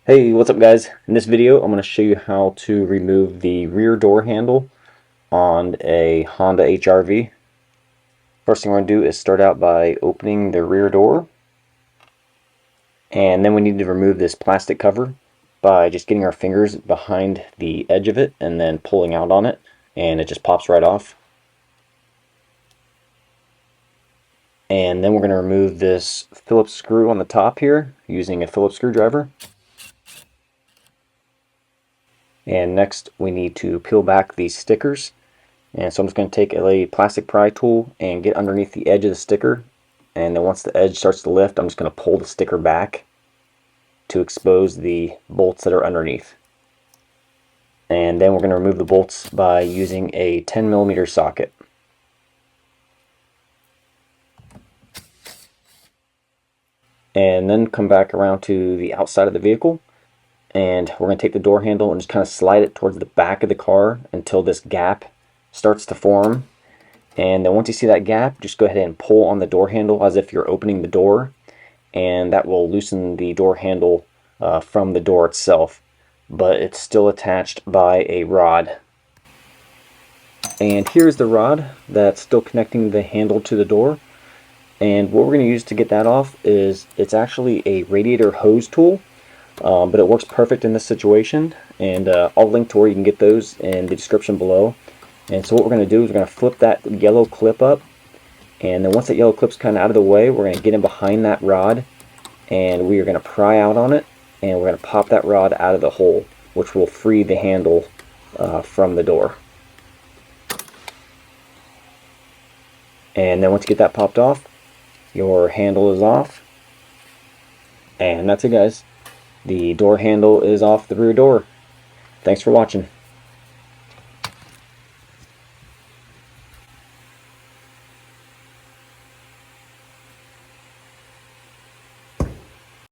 Hey, what's up guys? In this video I'm going to show you how to remove the rear door handle on a Honda HRV. First thing we're going to do is start out by opening the rear door, and then we need to remove this plastic cover by just getting our fingers behind the edge of it and then pulling out on it, and it just pops right off. And then we're going to remove this Phillips screw on the top here using a Phillips screwdriver. And next we need to peel back these stickers. And so I'm just going to take a plastic pry tool and get underneath the edge of the sticker, and then once the edge starts to lift, I'm just going to pull the sticker back to expose the bolts that are underneath. And then we're going to remove the bolts by using a 10mm socket. And then come back around to the outside of the vehicle, and we're going to take the door handle and just kind of slide it towards the back of the car until this gap starts to form. And then once you see that gap, just go ahead and pull on the door handle as if you're opening the door, and that will loosen the door handle from the door itself, but it's still attached by a rod. And here's the rod that's still connecting the handle to the door, and what we're going to use to get that off is, it's actually a radiator hose tool, but it works perfect in this situation, and I'll link to where you can get those in the description below. And so what we're going to do is we're going to flip that yellow clip up, and then once that yellow clip's kind of out of the way, we're going to get in behind that rod, and we are going to pry out on it, and we're going to pop that rod out of the hole, which will free the handle from the door. And then once you get that popped off, your handle is off, and that's it guys. The door handle is off the rear door. Thanks for watching.